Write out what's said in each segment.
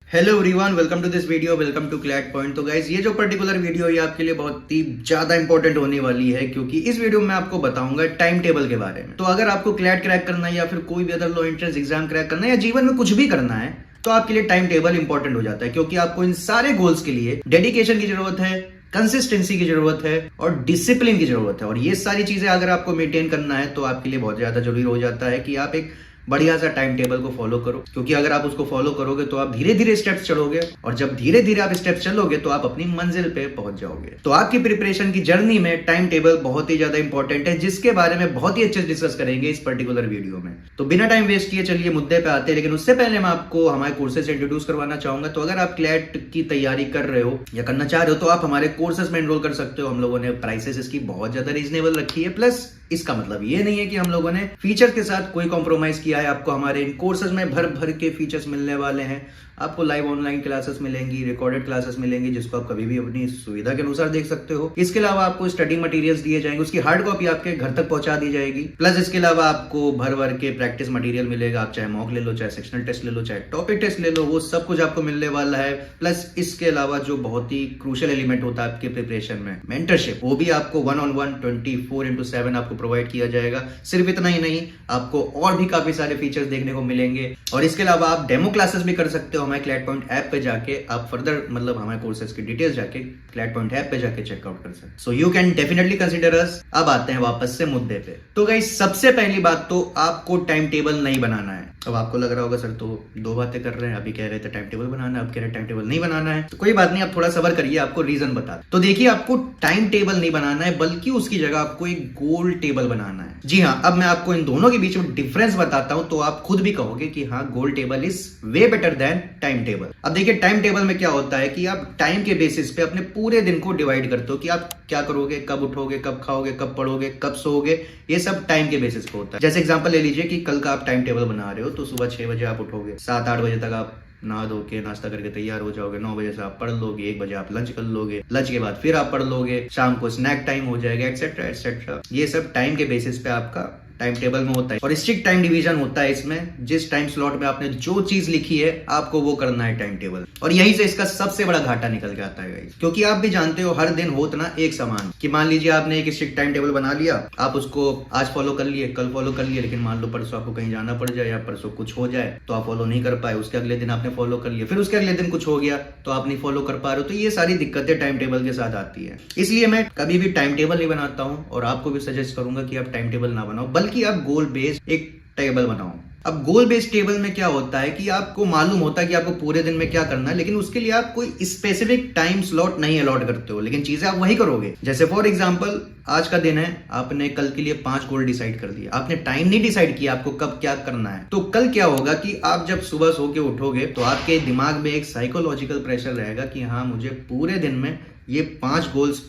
Hello everyone, welcome to this video, welcome to CLAT point. तो guys, ये जो particular video है आपके लिए बहुत ही ज्यादा इंपॉर्टेंट होने वाली है, क्योंकि इस वीडियो में आपको बताऊंगा टाइम टेबल के बारे में। तो अगर आपको क्लैट क्रैक करना है या फिर कोई भी अदर लो एंट्रेंस एग्जाम क्रैक करना है या जीवन में कुछ भी करना है, तो आपके लिए टाइम टेबल इंपॉर्टेंट हो जाता है, क्योंकि आपको इन सारे गोल्स के लिए डेडिकेशन की जरूरत है, कंसिस्टेंसी की जरूरत है और डिसिप्लिन की जरूरत है। और ये सारी चीजें अगर आपको मेंटेन करना है तो आपके लिए बहुत ज्यादा जरूरी हो जाता है कि आप एक बढ़िया सा टाइम टेबल को फॉलो करो, क्योंकि अगर आप उसको फॉलो करोगे तो आप धीरे धीरे स्टेप्स चलोगे, और जब धीरे धीरे आप स्टेप्स चलोगे तो आप अपनी मंजिल पे पहुंच जाओगे। तो आपकी प्रिपरेशन की जर्नी में टाइम टेबल बहुत ही ज्यादा इंपॉर्टेंट है, जिसके बारे में बहुत ही अच्छे से डिस्कस करेंगे इस पर्टिकुलर वीडियो में। तो बिना टाइम वेस्ट किए चलिए मुद्दे पे आते हैं, लेकिन उससे पहले मैं आपको हमारे कोर्सेज से इंट्रोड्यूस करवाना चाहूंगा। तो अगर आप क्लैट की तैयारी कर रहे हो या करना चाह रहे हो तो आप हमारे कोर्सेज में एनरोल कर सकते हो। हम लोगों ने प्राइसेस इसकी बहुत ज्यादा रीजनेबल रखी है, प्लस इसका मतलब ये नहीं है कि हम लोगों ने फीचर के साथ कोई कॉम्प्रोमाइज किया है। आपको हमारे इन कोर्सेज में भर भर के फीचर्स मिलने वाले हैं। आपको लाइव ऑनलाइन क्लासेस मिलेंगी, रिकॉर्डेड क्लासेस मिलेंगी, जिसको आप कभी भी अपनी सुविधा के अनुसार देख सकते हो। इसके अलावा आपको स्टडी मटेरियल्स दिए जाएंगे, उसकी हार्ड कॉपी आपके घर तक पहुंचा दी जाएगी। प्लस इसके अलावा आपको भर भर के प्रैक्टिस मटेरियल मिलेगा। आप चाहे मॉक ले लो, चाहे सेक्शनल टेस्ट ले लो, चाहे टॉपिक टेस्ट ले लो, वो सब कुछ आपको मिलने वाला है। प्लस इसके अलावा जो बहुत ही क्रूशियल एलिमेंट होता है आपके प्रिपरेशन में, मेंटरशिप, वो भी आपको 1-on-1 24/7 आपको प्रोवाइड किया जाएगा। सिर्फ इतना ही नहीं, आपको और भी काफी सारे फीचर्स देखने को मिलेंगे। और इसके अलावा आप डेमो क्लासेस भी कर सकते हो हमारे क्लैट पॉइंट ऐप पे जाके। आप फर्दर मतलब हमारे कोर्सेज की डिटेल्स जाके क्लैट पॉइंट ऐप पे जाके चेकआउट कर सकते हो। So you can definitely consider us. अब आते हैं वापस से मुद्दे पे। तो गाइस, सबसे पहली बात तो आपको टाइम टेबल नहीं बनाना है। अब आपको लग रहा होगा सर तो दो बातें कर रहे हैं, अभी कह रहे थे टाइम टेबल बनाना है, अब कह रहे हैं टाइम टेबल नहीं बनाना है। तो कोई बात नहीं, आप थोड़ा सबर करिए, आपको रीजन बता। तो देखिए, आपको टाइम टेबल नहीं बनाना है, बल्कि उसकी जगह आपको एक गोल टेबल बनाना है। जी हाँ, अब मैं आपको इन दोनों के बीच में डिफरेंस बताता हूं, तो आप खुद भी कहोगे कि हाँ, goal table is way better than time table. अब देखिए, टाइम टेबल में क्या होता है कि आप टाइम के बेसिस पे अपने पूरे दिन को डिवाइड करते हो कि आप क्या करोगे, कब उठोगे, कब खाओगे, कब पढ़ोगे, कब सोओगे। ये सब टाइम के बेसिस पे होता है। जैसे एग्जांपल ले लीजिए कि कल का आप टाइम टेबल बना रहे हो, तो सुबह 6 बजे आप उठोगे, 7-8 बजे तक आप नहा धो के नाश्ता करके तैयार हो जाओगे, 9 बजे से आप पढ़ लोगे, 1 बजे आप लंच कर लोगे, लंच के बाद फिर आप पढ़ लोगे, शाम को स्नैक टाइम हो जाएगा, एक्सेट्रा एक्सेट्रा। ये सब टाइम के बेसिस पे आपका टाइम टेबल में होता है। और स्ट्रिक्ट टाइम डिवीजन होता है इसमें। जिस टाइम स्लॉट में आपने जो चीज लिखी है आपको वो करना है टाइम टेबल। और यहीं से इसका सबसे बड़ा घाटा निकल के आता है गाइस, क्योंकि आप भी जानते हो हर दिन होता ना एक समान, कि मान लीजिए आपने एक स्ट्रिक्ट टाइम टेबल बना लिया, आप उसको आज फॉलो कर लिए, कल फॉलो कर लिए, लेकिन मान लो परसों आपको कहीं जाना पड़ जाए या परसों कुछ हो जाए तो आप फॉलो नहीं कर पाए। उसके अगले दिन आपने फॉलो कर लिया, फिर उसके अगले दिन कुछ हो गया तो आप नहीं फॉलो कर पा रहे हो। तो ये सारी दिक्कतें टाइम टेबल के साथ आती है। इसलिए मैं कभी भी टाइम टेबल नहीं बनाता हूं, और आपको भी सजेस्ट करूंगा कि आप टाइम टेबल ना बनाओ, बल्कि आप गोल बेस्ड एक टेबल बनाओ। अब गोल बेस्ड टेबल में क्या होता है कि आपको मालूम होता है कि आपको पूरे दिन में क्या करना है, लेकिन उसके लिए आप कोई स्पेसिफिक टाइम स्लॉट नहीं अलॉट करते हो, लेकिन चीजें आप वही करोगे। जैसे फॉर एग्जांपल, आज का दिन है, आपने कल के लिए 5 गोल डिसाइड कर दिया, आपने टाइम नहीं डिसाइड किया आपको कब क्या करना है। तो कल क्या होगा कि आप जब सुबह सो के उठोगे तो आपके दिमाग में एक साइकोलॉजिकल प्रेशर रहेगा कि हाँ, मुझे पूरे दिन में ये 5 गोल्स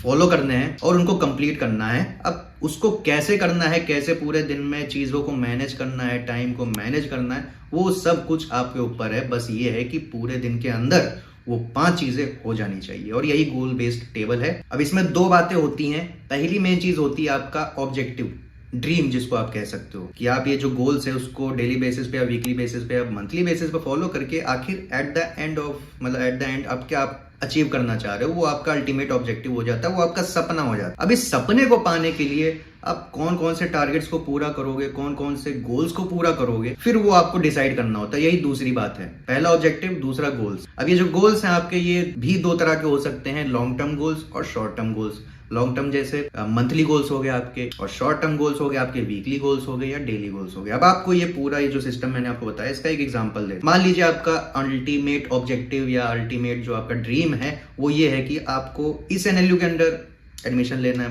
फॉलो करने हैं और उनको कंप्लीट करना है। अब उसको कैसे करना है, कैसे पूरे दिन में चीजों को मैनेज करना है, टाइम को मैनेज करना है, वो सब कुछ आपके ऊपर है। बस ये है कि पूरे दिन के अंदर वो 5 चीजें हो जानी चाहिए, और यही गोल बेस्ड टेबल है। अब इसमें 2 बातें होती हैं। पहली मेन चीज होती है आपका ऑब्जेक्टिव, ड्रीम, जिसको आप कह सकते हो कि आप ये जो गोल्स है उसको डेली बेसिस पे या वीकली बेसिस पे या मंथली बेसिस पे फॉलो करके आखिर एट द एंड आप क्या आप अचीव करना चाह रहे हो, वो आपका अल्टीमेट ऑब्जेक्टिव हो जाता है, वो आपका सपना हो जाता है। अब इस सपने को पाने के लिए आप कौन कौन से टारगेट्स को पूरा करोगे, कौन कौन से गोल्स को पूरा करोगे, फिर वो आपको डिसाइड करना होता है। यही दूसरी बात है, पहला ऑब्जेक्टिव, दूसरा गोल्स। अब ये जो गोल्स हैं आपके, ये भी 2 तरह के हो सकते हैं, लॉन्ग टर्म गोल्स और short term goals. Long term जैसे मंथली गोल्स हो गए आपके, और शॉर्ट टर्म गोल्स हो गए आपके वीकली गोल्स हो गए या डेली गोल्स हो गए। अब आपको ये पूरा ये जो सिस्टम मैंने आपको बताया, इसका एक एग्जांपल दे। मान लीजिए आपका अल्टीमेट ऑब्जेक्टिव या अल्टीमेट जो आपका ड्रीम है वो ये है कि आपको इस एनएलयू के अंदर एडमिशन लेना है।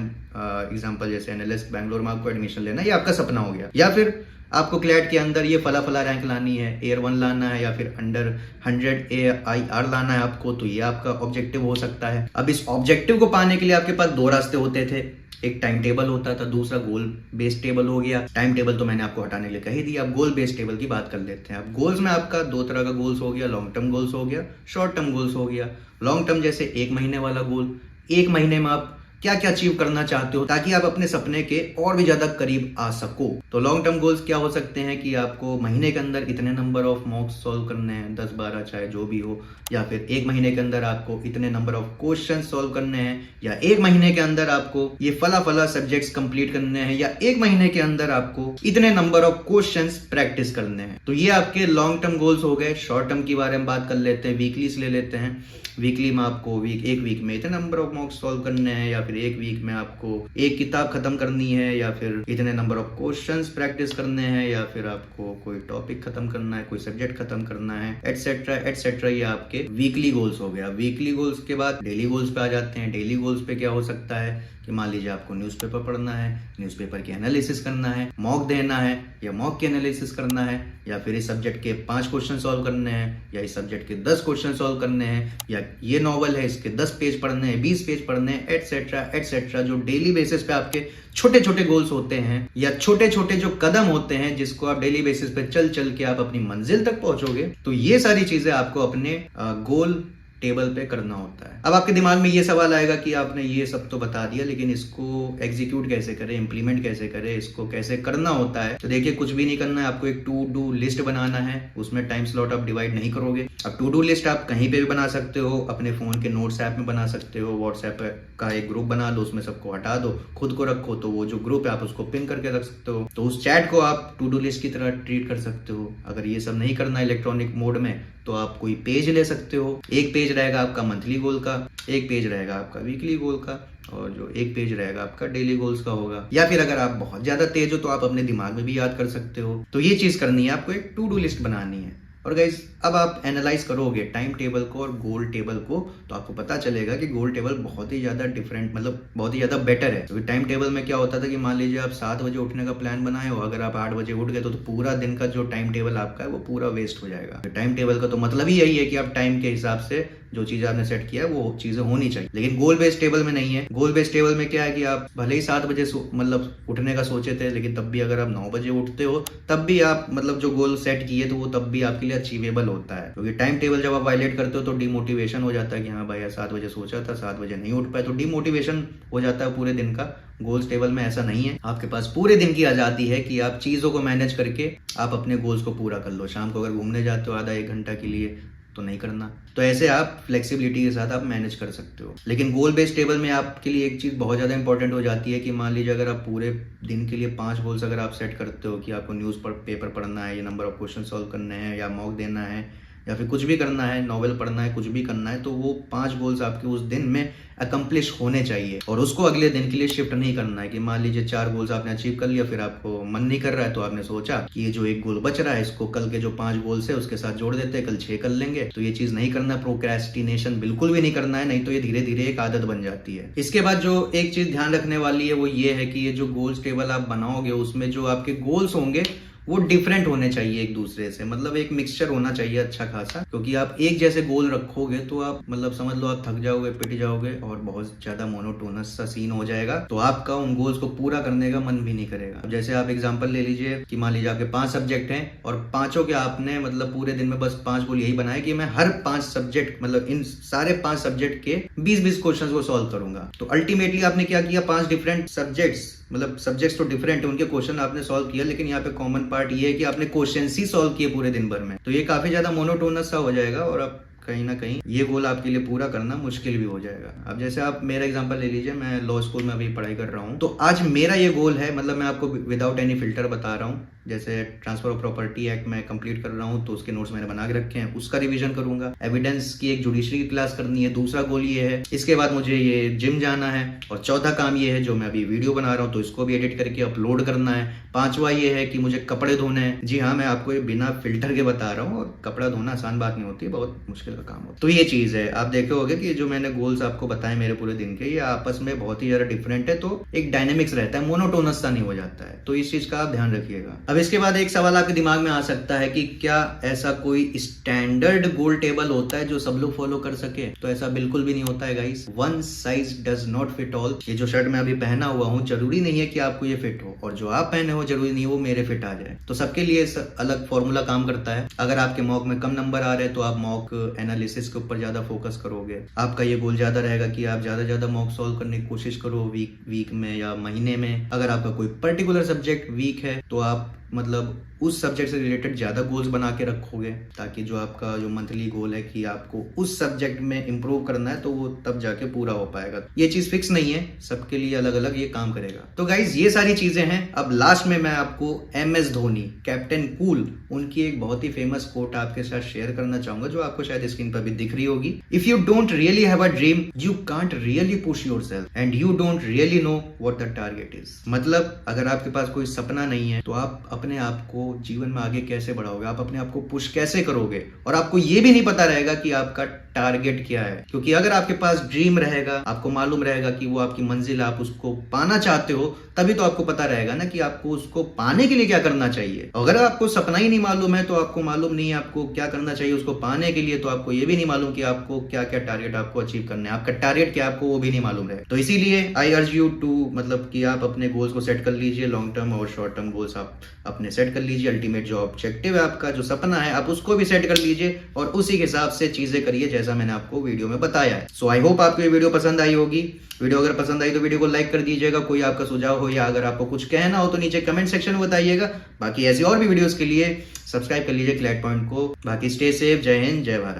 एग्जांपल जैसे एनएलएस बैंगलोर में आपको एडमिशन लेना है, ये आपका सपना हो गया। या फिर आपको क्लैट के अंदर ये फला फला रैंक लानी है, एयर 1 लाना है, या फिर अंडर 100 AIR लाना है आपको, तो ये आपका ऑब्जेक्टिव हो सकता है। अब इस ऑब्जेक्टिव को पाने के लिए आपके पास 2 रास्ते होते थे, एक टाइम टेबल होता था, दूसरा गोल बेस्ड टेबल हो गया। टाइम टेबल तो मैंने आपको हटाने के लिए कह ही दिया, अब गोल बेस्ड टेबल की बात कर लेते हैं। अब गोल्स में आपका 2 तरह का गोल्स हो गया, लॉन्ग टर्म गोल्स हो गया, शॉर्ट टर्म गोल्स हो गया। लॉन्ग टर्म जैसे 1 महीने वाला गोल, 1 महीने में आप क्या क्या अचीव करना चाहते हो, ताकि आप अपने सपने के और भी ज्यादा करीब आ सको। तो लॉन्ग टर्म गोल्स क्या हो सकते हैं कि आपको महीने के अंदर इतने नंबर ऑफ मॉक्स सॉल्व करने हैं, 10-12 चाहे जो भी हो, या फिर एक महीने के अंदर आपको इतने नंबर ऑफ क्वेश्चन सॉल्व करने हैं, या एक महीने के अंदर आपको ये फला फला सब्जेक्ट्स कंप्लीट करने हैं, या एक महीने के अंदर आपको इतने नंबर ऑफ क्वेश्चंस प्रैक्टिस करने हैं। तो ये आपके लॉन्ग टर्म गोल्स हो गए। शॉर्ट टर्म के बारे में बात कर लेते हैं, वीकली ले लेते हैं। वीकली में आपको एक वीक में इतने नंबर ऑफ मॉक्स सॉल्व करने हैं, या फिर एक वीक में आपको एक किताब खत्म करनी है, या फिर इतने नंबर ऑफ क्वेश्चंस प्रैक्टिस करने हैं, या फिर आपको कोई टॉपिक खत्म करना है, कोई सब्जेक्ट खत्म करना है, एटसेट्रा एटसेट्रा। ये आपके वीकली गोल्स हो गया। वीकली गोल्स के बाद डेली गोल्स पे आ जाते हैं। डेली गोल्स पे क्या हो सकता है कि मान लीजिए आपको न्यूज़पेपर पढ़ना है, न्यूज़पेपर की एनालिसिस करना है, मॉक देना है या मॉक की एनालिसिस करना है, या फिर इस सब्जेक्ट के 5 क्वेश्चन सॉल्व करने हैं, या इस सब्जेक्ट के 10 क्वेश्चन सॉल्व करने हैं, या ये नॉवल है इसके 10 पेज पढ़ने हैं, 20 पेज पढ़ने हैं, एटसेट्रा एटसेट्रा। जो डेली बेसिस पे आपके छोटे छोटे गोल्स होते हैं, या छोटे छोटे जो कदम होते हैं जिसको आप डेली बेसिस पे चल चल के आप अपनी मंजिल तक पहुंचोगे, तो ये सारी चीजें आपको अपने गोल टेबल पे करना होता है। अब आपके दिमाग में ये सवाल आएगा कि आपने ये सब तो बता दिया, लेकिन इसको एग्जीक्यूट कैसे करें, इंप्लीमेंट कैसे करें, इसको कैसे करना होता है। तो देखिए, कुछ भी नहीं करना है, आपको एक टू डू लिस्ट बनाना है। उसमें टाइम स्लॉट आप डिवाइड नहीं करोगे। अब टू डू लिस्ट आप कहीं पे भी बना सकते हो, अपने फोन के नोट्स ऐप में बना सकते हो, व्हाट्सएप का एक ग्रुप बना लो, उसमें सबको हटा दो, खुद को रखो, तो वो जो ग्रुप है आप उसको पिन करके रख सकते हो। तो उस चैट को आप टू डू लिस्ट की तरह ट्रीट कर सकते हो। अगर ये सब नहीं करना इलेक्ट्रॉनिक मोड में, तो आप कोई पेज ले सकते हो। एक पेज रहेगा आपका मंथली गोल का, एक पेज रहेगा आपका वीकली गोल का, और जो एक पेज रहेगा आपका डेली गोल्स का होगा। या फिर अगर आप बहुत ज्यादा तेज हो तो आप अपने दिमाग में भी याद कर सकते हो। तो ये चीज करनी है, आपको एक टू डू लिस्ट बनानी है। और गाइस, अब आप एनालाइज करोगे टाइम टेबल को और गोल टेबल को, तो आपको पता चलेगा कि गोल टेबल बहुत ही ज्यादा डिफरेंट, मतलब बहुत ही ज्यादा बेटर है। क्योंकि टाइम टेबल में क्या होता था कि मान लीजिए आप 7 बजे उठने का प्लान बनाए हो, अगर आप 8 बजे उठ गए तो पूरा दिन का जो टाइम टेबल आपका है वो पूरा वेस्ट हो जाएगा। तो टाइम टेबल का तो मतलब ही यही है कि आप टाइम के हिसाब से जो चीज आपने सेट किया है वो चीजें होनी चाहिए। लेकिन गोल बेस्ड टेबल में नहीं है। गोल बेस्ड टेबल में क्या है कि आप भले ही 7 बजे मतलब उठने का सोचे थे, लेकिन तब भी अगर आप 9 बजे उठते हो, तब भी आप मतलब जो गोल सेट किए तो वो तब भी आपके लिए अचीवेबल होता है। क्योंकि टाइम टेबल जब आप वायलेट करते हो तो डिमोटिवेशन हो जाता है कि हाँ भाई 7 बजे सोचा था, 7 बजे नहीं उठ पाए, तो डिमोटिवेशन हो जाता है पूरे दिन का। गोल्स टेबल में ऐसा नहीं है। आपके पास पूरे दिन की आजादी है कि आप चीजों को मैनेज करके आप अपने गोल्स को पूरा कर लो। शाम को अगर घूमने जाते हो आधा 1 घंटा के लिए, तो नहीं करना। तो ऐसे आप फ्लेक्सिबिलिटी के साथ आप मैनेज कर सकते हो। लेकिन गोल बेस्ड टेबल में आपके लिए एक चीज बहुत ज्यादा इंपॉर्टेंट हो जाती है कि मान लीजिए अगर आप पूरे दिन के लिए 5 गोल्स अगर आप सेट करते हो कि आपको न्यूज पेपर पढ़ना है, या नंबर ऑफ क्वेश्चन सॉल्व करने हैं, या मॉक देना है, या फिर कुछ भी करना है, नॉवेल पढ़ना है, कुछ भी करना है, तो वो 5 गोल्स आपके उस दिन में अकम्प्लिश होने चाहिए। और उसको अगले दिन के लिए शिफ्ट नहीं करना है कि मान लीजिए 4 गोल्स आपने अचीव कर लिया, फिर आपको मन नहीं कर रहा है तो आपने सोचा कि ये जो 1 गोल बच रहा है इसको कल के जो 5 गोल्स है उसके साथ जोड़ देते हैं, कल 6 कर लेंगे। तो ये चीज नहीं करना। प्रोक्रेस्टिनेशन बिल्कुल भी नहीं करना है, नहीं तो ये धीरे धीरे एक आदत बन जाती है। इसके बाद जो एक चीज ध्यान रखने वाली है वो ये है कि ये जो गोल्स टेबल आप बनाओगे उसमें जो आपके गोल्स होंगे वो डिफरेंट होने चाहिए एक दूसरे से। मतलब एक मिक्सचर होना चाहिए अच्छा खासा। क्योंकि आप एक जैसे गोल रखोगे तो आप मतलब समझ लो आप थक जाओगे, पिट जाओगे, और बहुत ज्यादा मोनोटोनस सा सीन हो जाएगा। तो आपका उन गोल्स को पूरा करने का मन भी नहीं करेगा। अब जैसे आप एग्जांपल ले लीजिए कि मान लीजिए आपके 5 सब्जेक्ट हैं और पांचों के आपने मतलब पूरे दिन में बस 5 गोल यही बनाए कि मैं हर 5 सब्जेक्ट मतलब इन सारे 5 सब्जेक्ट के 20-20 क्वेश्चन को सॉल्व करूंगा। तो अल्टीमेटली आपने क्या किया, 5 डिफरेंट सब्जेक्ट्स, मतलब सब्जेक्ट्स तो डिफरेंट है, उनके क्वेश्चन आपने सॉल्व किया, लेकिन यहाँ पे कॉमन पार्ट ये है कि आपने क्वेश्चंस ही सॉल्व किए पूरे दिन भर में। तो ये काफी ज्यादा मोनोटोनस सा हो जाएगा और आप कहीं ना कहीं ये गोल आपके लिए पूरा करना मुश्किल भी हो जाएगा। अब जैसे आप मेरा एग्जांपल ले लीजिए, मैं लॉ स्कूल में अभी पढ़ाई कर रहा हूँ। तो आज मेरा ये गोल है, मतलब मैं आपको विदाउट एनी फिल्टर बता रहा हूँ। जैसे ट्रांसफर ऑफ प्रॉपर्टी एक्ट में कंप्लीट कर रहा हूँ तो उसके नोट्स मैंने बना के रखे हैं, उसका रिवीजन करूंगा। एविडेंस की एक जुडिशरी की क्लास करनी है, दूसरा गोल ये है। इसके बाद मुझे ये जिम जाना है, और चौथा काम ये है जो मैं अभी वीडियो बना रहा हूँ तो इसको भी एडिट करके अपलोड करना है। 5वां ये है कि मुझे कपड़े धोने हैं। जी हाँ, मैं आपको ये बिना फिल्टर के बता रहा हूँ, और कपड़ा धोना आसान बात नहीं होती, बहुत मुश्किल का काम होता है। तो ये चीज है, आप देखे होगे कि जो मैंने गोल्स आपको बताए मेरे पूरे दिन के, ये आपस में बहुत ही ज्यादा डिफरेंट है। तो एक डायनेमिक्स रहता है, मोनोटोनस सा नहीं हो जाता है। तो इस चीज का आप ध्यान रखिएगा। अब अब इसके बाद एक सवाल आपके दिमाग में आ सकता है कि क्या ऐसा कोई स्टैंडर्ड गोल टेबल होता है जो सब लोग फॉलो कर सके? तो ऐसा बिल्कुल भी नहीं होता है guys. One size does not fit all. ये जो शर्ट मैं अभी पहना हुआ हूँ जरूरी नहीं है कि आपको ये फिट हो, और जो आप पहने हो जरूरी नहीं वो मेरे फिट आ जाए। तो सबके लिए अलग फॉर्मूला काम करता है। अगर आपके मॉक में कम नंबर आ रहे हैं तो आप मॉक एनालिसिस के ऊपर ज्यादा फोकस करोगे। आपका ये गोल ज्यादा रहेगा कि आप ज्यादा मॉक सॉल्व करने की कोशिश करो वीक में या महीने में। अगर आपका कोई पर्टिकुलर सब्जेक्ट वीक है तो आप मतलब उस सब्जेक्ट से रिलेटेड ज्यादा गोल्स बना के रखोगे, ताकि जो आपका जो मंथली गोल है कि आपको उस सब्जेक्ट में इंप्रूव करना है तो वो तब जाके पूरा हो पाएगा। ये चीज फिक्स नहीं है, सबके लिए अलग अलग ये काम करेगा। तो गाइज ये सारी चीजें हैं। अब लास्ट में मैं आपको MS धोनी, कैप्टन कूल, उनकी एक बहुत ही फेमस कोट आपके साथ शेयर करना चाहूंगा जो आपको शायद स्क्रीन पर भी दिख रही होगी। If you don't really have a dream you can't really push yourself and you don't really know what the target is. मतलब अगर आपके पास कोई सपना नहीं है तो आप अपने आप को जीवन में आगे कैसे बढ़ाओगे, आप अपने आप को पुश कैसे करोगे, और आपको ये भी नहीं पता रहेगा कि आपका टारगेट क्या है। क्योंकि अगर आपके पास ड्रीम रहेगा, आपको मालूम रहेगा कि वो आपकी मंजिल, आप उसको पाना चाहते हो, तभी तो आपको पता रहेगा ना कि आपको उसको पाने के लिए क्या करना चाहिए। अगर आपको सपना ही नहीं मालूम है तो आपको मालूम नहीं है आपको क्या करना चाहिए उसको पाने के लिए, तो आपको ये भी नहीं मालूम कि आपको क्या क्या टारगेट आपको अचीव करना है, आपका टारगेट क्या आपको वो भी नहीं मालूम है। तो इसीलिए आई अर्ज यू टू मतलब कि आप अपने गोल्स को सेट कर लीजिए। लॉन्ग टर्म और शॉर्ट टर्म गोल्स आप अपने सेट कर लीजिए। अल्टीमेट जो ऑब्जेक्टिव है आपका, जो सपना है, आप उसको भी सेट कर लीजिए और उसी के हिसाब से चीजें करिए जैसा मैंने आपको वीडियो में बताया है। सो आई होप आपको ये वीडियो पसंद आई होगी। वीडियो अगर पसंद आई तो वीडियो को लाइक कर दीजिएगा। कोई आपका सुझाव हो या अगर आपको कुछ कहना हो तो नीचे कमेंट सेक्शन में बताइएगा। बाकी ऐसी और भी वीडियोस के लिए सब्सक्राइब कर लीजिए क्लैट पॉइंट को। बाकी स्टे सेफ। जय हिंद, जय भारत।